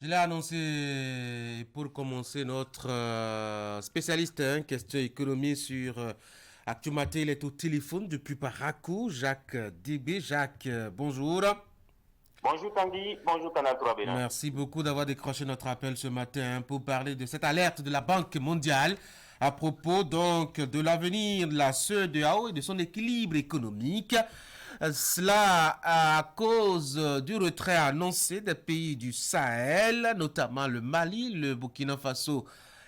Je l'ai annoncé pour commencer notre spécialiste question économie sur Actu Matin. Il est au téléphone depuis Parakou. Jacques DB. Jacques, bonjour. Bonjour Tanguy, bonjour Canal 3 Bénin. Merci beaucoup d'avoir décroché notre appel ce matin pour parler de cette alerte de la Banque mondiale à propos donc de l'avenir de la CEDEAO et de son équilibre économique. Cela à cause du retrait annoncé des pays du Sahel, notamment le Mali, le Burkina Faso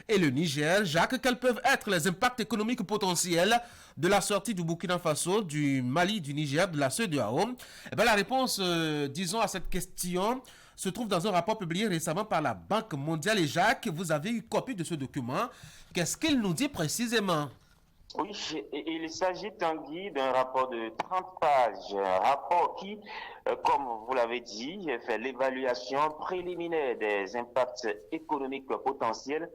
et le Niger. Jacques, quels peuvent être les impacts économiques potentiels de la sortie du Burkina Faso, du Mali, du Niger, de la CEDEAO? Eh bien, la réponse, disons, à cette question se trouve dans un rapport publié récemment par la Banque mondiale. Et Jacques, vous avez eu copie de ce document. Qu'est-ce qu'il nous dit précisément? Oui, il s'agit Tanguy d'un rapport de 30 pages, un rapport qui, comme vous l'avez dit, fait l'évaluation préliminaire des impacts économiques potentiels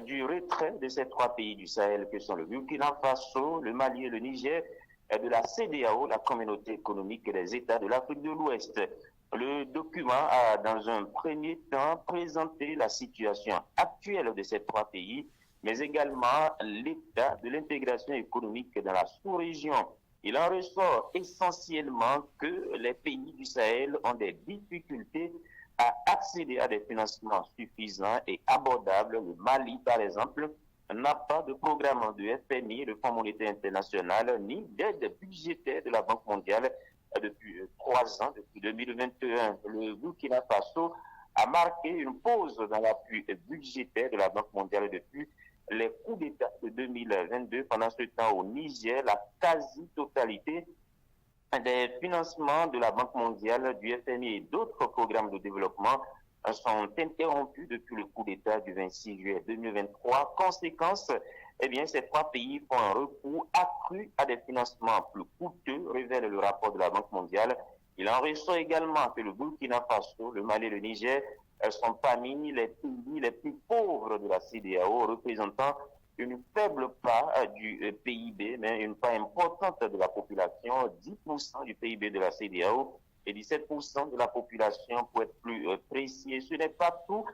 du retrait de ces trois pays du Sahel que sont le Burkina Faso, le Mali et le Niger, et de la CEDEAO, la Communauté économique des États de l'Afrique de l'Ouest. Le document a, dans un premier temps, présenté la situation actuelle de ces trois pays, mais également l'état de l'intégration économique dans la sous-région. Il en ressort essentiellement que les pays du Sahel ont des difficultés à accéder à des financements suffisants et abordables. Le Mali, par exemple, n'a pas de programme de FMI, le Fonds monétaire international, ni d'aide budgétaire de la Banque mondiale depuis 3 ans, depuis 2021. Le Burkina Faso a marqué une pause dans l'appui budgétaire de la Banque mondiale depuis les coups d'État de 2022. Pendant ce temps, au Niger, la quasi-totalité des financements de la Banque mondiale, du FMI et d'autres programmes de développement sont interrompus depuis le coup d'État du 26 juillet 2023. Conséquence, eh bien, ces trois pays font un recours accru à des financements plus coûteux, révèle le rapport de la Banque mondiale. Il en ressort également que le Burkina Faso, le Mali et le Niger sont parmi les pays les plus pauvres de la CEDEAO, représentant une faible part du PIB, mais une part importante de la population, 10% du PIB de la CEDEAO et 17% de la population, pour être plus précis. Et ce n'est pas tout.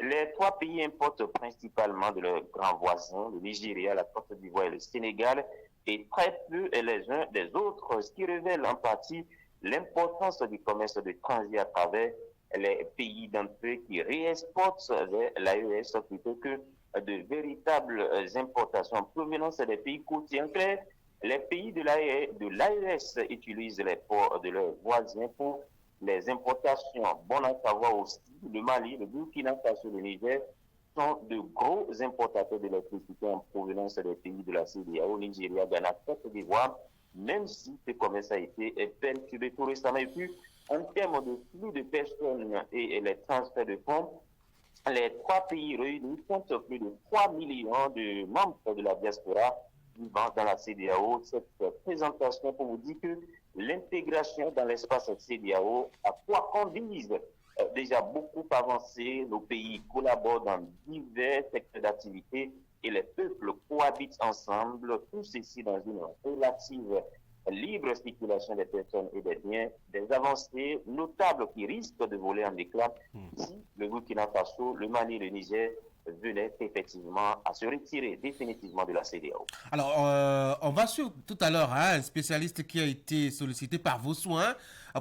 Les trois pays importent principalement de leurs grands voisins, le Nigeria, la Côte d'Ivoire et le Sénégal, et très peu les uns des autres, ce qui révèle en partie l'importance du commerce de transit à travers les pays d'entre eux qui réexportent vers l'AES plutôt que de véritables importations en provenance des pays côtiers. En clair, les pays de l'AES utilisent les ports de leurs voisins pour les importations. Bon à savoir aussi, le Mali, le Burkina Faso, le Niger sont de gros importateurs d'électricité en provenance des pays de la CEDEAO, Nigeria, Ghana, Côte d'Ivoire, même si ce commerce a été perturbé tout récemment. Et puis, en termes de flux de personnes et les transferts de fonds, les trois pays réunis comptent plus de 3 millions de membres de la diaspora vivant dans la CEDEAO. Cette présentation pour vous dire que l'intégration dans l'espace CEDEAO, à quoi qu'on dise, déjà beaucoup avancé. Nos pays collaborent dans divers secteurs d'activité et les peuples cohabitent ensemble, tout ceci dans une relative libre circulation des personnes et des biens, des avancées notables qui risquent de voler en éclats si le Burkina Faso, le Mali et le Niger venaient effectivement à se retirer définitivement de la CEDEAO. Alors, on va sur tout à l'heure un spécialiste qui a été sollicité par vos soins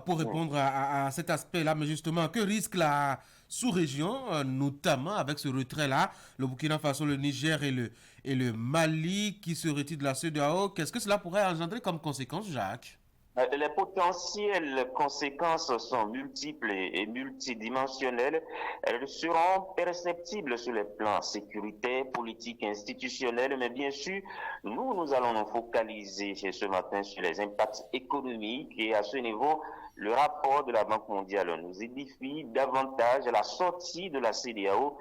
pour répondre à cet aspect-là. Mais justement, que risque la sous-région, notamment avec ce retrait-là, le Burkina Faso, le Niger et le Mali qui se retirent de la CEDEAO? Qu'est-ce que cela pourrait engendrer comme conséquence, Jacques? Les potentielles conséquences sont multiples et multidimensionnelles. Elles seront perceptibles sur les plans sécuritaire, politique, institutionnel, mais bien sûr, nous allons nous focaliser ce matin sur les impacts économiques et à ce niveau, le rapport de la Banque mondiale nous édifie davantage. La sortie de la CEDEAO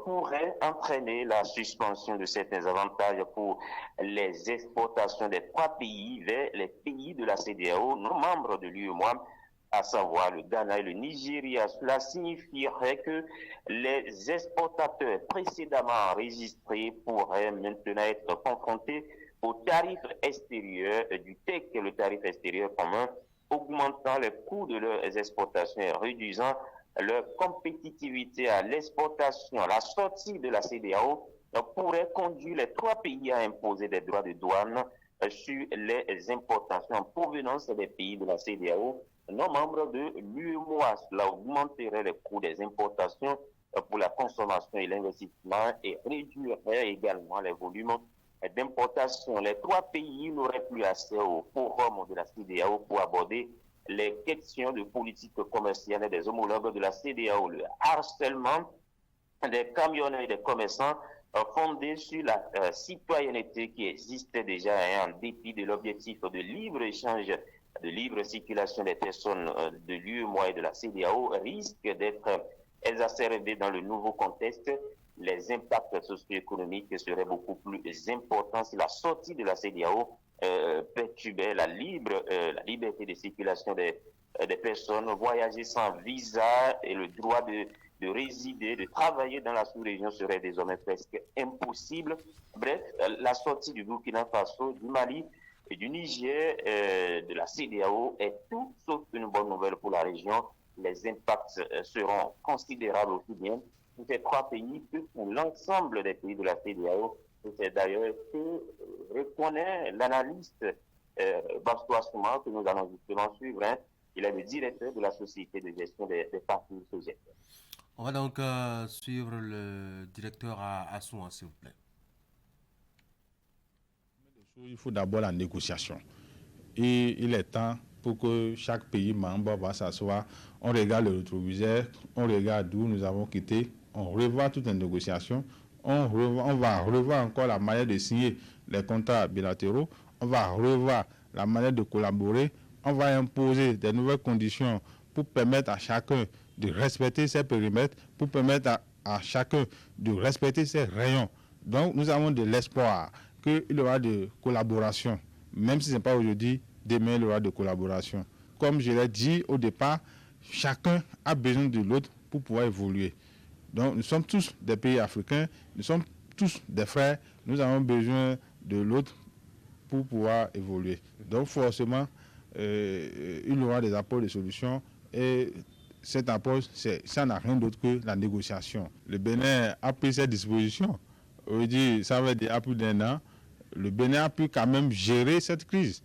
pourrait entraîner la suspension de certains avantages pour les exportations des trois pays vers les pays de la CEDEAO, non membres de l'UEMOA, à savoir le Ghana et le Nigeria. Cela signifierait que les exportateurs précédemment enregistrés pourraient maintenant être confrontés au tarif extérieur du TEC, le tarif extérieur commun, augmentant les coûts de leurs exportations et réduisant leur compétitivité à l'exportation, la sortie de la CEDEAO pourrait conduire les trois pays à imposer des droits de douane sur les importations en provenance des pays de la CEDEAO non membres de l'UEMOA. Cela augmenterait les coûts des importations pour la consommation et l'investissement et réduirait également les volumes d'importation. Les trois pays n'auraient plus accès au forum de la CEDEAO pour aborder les questions de politique commerciale et des homologues de la CEDEAO. Le harcèlement des camionneurs et des commerçants fondé sur la citoyenneté qui existait déjà et en dépit de l'objectif de libre-échange, de libre circulation des personnes de l'UEMOA et de la CEDEAO risque d'être exacerbé dans le nouveau contexte. Les impacts socio-économiques seraient beaucoup plus importants si la sortie de la CEDEAO perturbait la liberté de circulation des personnes, voyager sans visa et le droit de résider, de travailler dans la sous-région serait désormais presque impossible. Bref, la sortie du Burkina Faso, du Mali et du Niger de la CEDEAO est tout sauf une bonne nouvelle pour la région. Les impacts seront considérables aussi bien pour ces trois pays que pour l'ensemble des pays de la CEDEAO. C'est d'ailleurs ce que reconnaît l'analyste Basto Assouma, que nous allons justement suivre. Il est le directeur de la société de gestion des parcours SOGEP. On va donc suivre le directeur à Soin, s'il vous plaît. Il faut d'abord la négociation. Et il est temps pour que chaque pays membre va s'asseoir. On regarde le rétroviseur, on regarde d'où nous avons quitté, on revoit toutes les négociations, on va revoir encore la manière de signer les contrats bilatéraux, on va revoir la manière de collaborer, on va imposer des nouvelles conditions pour permettre à chacun de respecter ses périmètres, pour permettre à chacun de respecter ses rayons. Donc nous avons de l'espoir qu'il y aura de collaboration, même si ce n'est pas aujourd'hui, demain il y aura de collaboration. Comme je l'ai dit au départ, chacun a besoin de l'autre pour pouvoir évoluer. Donc nous sommes tous des pays africains, nous sommes tous des frères, nous avons besoin de l'autre pour pouvoir évoluer. Donc forcément, il y aura des apports de solutions et cet apport, ça n'a rien d'autre que la négociation. Le Bénin a pris ses dispositions. On dit, ça va dire à plus d'un an, le Bénin a pu quand même gérer cette crise.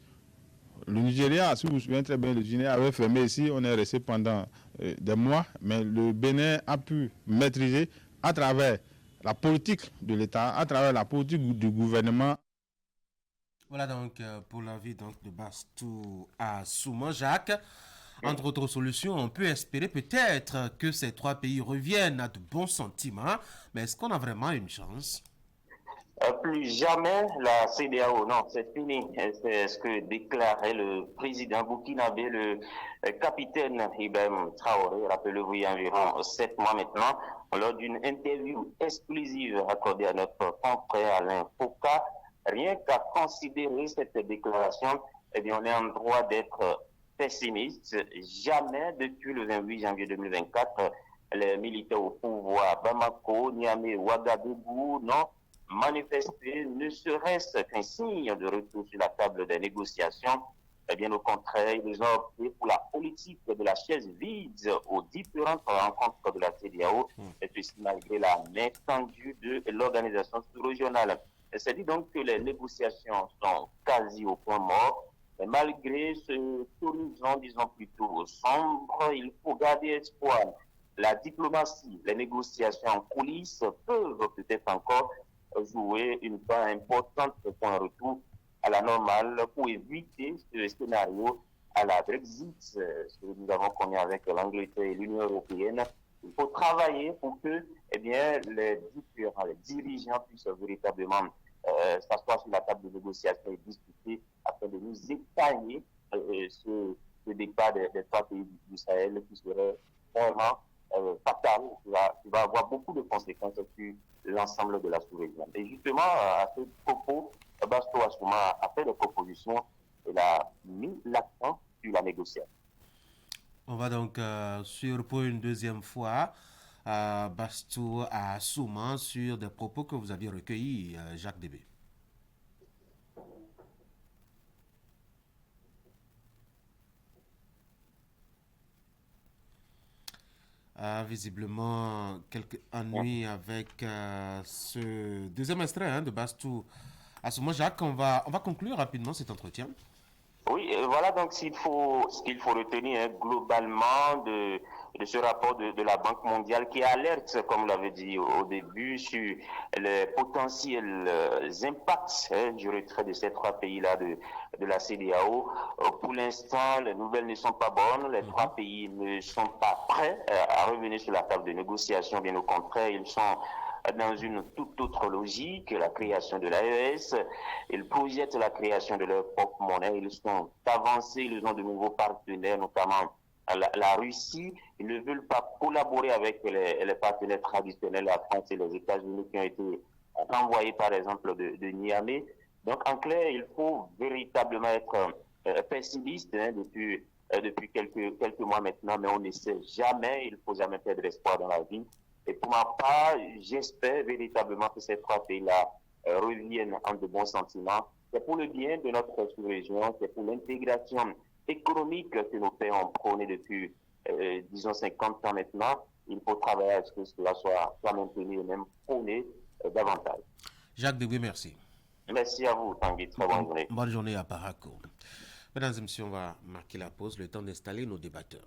Le Nigeria, si vous vous souvenez très bien, le Nigeria avait fermé ici, on est resté pendant des mois, mais le Bénin a pu maîtriser à travers la politique de l'État, à travers la politique du gouvernement. Voilà donc pour l'avis donc, de Bastou à Souman Jacques. Entre autres solutions, on peut espérer peut-être que ces trois pays reviennent à de bons sentiments, mais est-ce qu'on a vraiment une chance? Plus jamais la CEDEAO, non, c'est fini. C'est ce que déclarait le président burkinabé, le capitaine Ibrahim Traoré, rappelez-vous, il y a environ 7 mois maintenant, lors d'une interview exclusive accordée à notre confrère Alain Foucault. Rien qu'à considérer cette déclaration, eh bien, on est en droit d'être pessimiste. Jamais depuis le 28 janvier 2024, les militaires au pouvoir, Bamako, Niamey, Ouagadougou, non, manifester ne serait-ce qu'un signe de retour sur la table des négociations. Eh bien, au contraire, ils ont opté pour la politique de la chaise vide aux différentes rencontres de la CEDEAO, et ceci malgré la main tendue de l'organisation sous-régionale. C'est dit donc que les négociations sont quasi au point mort. Et malgré ce horizon, disons plutôt sombre, il faut garder espoir. La diplomatie, les négociations en coulisses peuvent peut-être encore jouer une part importante pour un retour à la normale pour éviter ce scénario à la Brexit, ce que nous avons connu avec l'Angleterre et l'Union européenne. Il faut travailler pour que eh bien, les dirigeants puissent véritablement s'asseoir sur la table de négociation et discuter afin de nous épargner ce départ des trois pays du Sahel qui serait vraiment fatal, qui va avoir beaucoup de conséquences sur l'ensemble de la sous-région. Et justement, à ce propos, Basto Assouma a fait des propositions et a mis l'accent sur la négociation. On va donc suivre pour une deuxième fois Bastou Assouma sur des propos que vous aviez recueillis, Jacques Débé. a visiblement quelques ennuis avec ce deuxième extrait de Bastou. À ce moment, Jacques, on va conclure rapidement cet entretien. Oui, voilà donc ce qu'il faut retenir globalement de ce rapport de la Banque mondiale qui alerte, comme vous l'avez dit au début, sur les potentiels impacts du retrait de ces trois pays-là de la CEDEAO. Pour l'instant, les nouvelles ne sont pas bonnes. Les trois pays ne sont pas prêts à revenir sur la table de négociation. Bien au contraire, ils sont dans une toute autre logique, la création de l'AES. Ils projettent la création de leur propre monnaie. Ils sont avancés, ils ont de nouveaux partenaires, notamment la Russie. Ils ne veulent pas collaborer avec les partenaires traditionnels, la France et les États-Unis, qui ont été renvoyés, par exemple, de Niamey. Donc, en clair, il faut véritablement être pessimiste depuis quelques mois maintenant, mais on ne sait jamais, il ne faut jamais perdre espoir dans la vie. Et pour ma part, j'espère véritablement que ces trois pays-là reviennent en de bons sentiments. C'est pour le bien de notre sous-région, c'est pour l'intégration économique que nos pays ont prôné depuis, disons, 50 ans maintenant. Il faut travailler à ce que cela soit maintenu et même prôné davantage. Jacques Degué, merci. Merci à vous, Tanguy. Très bonne journée. Bonne journée à Paraco. Mesdames et messieurs, on va marquer la pause, le temps d'installer nos débatteurs.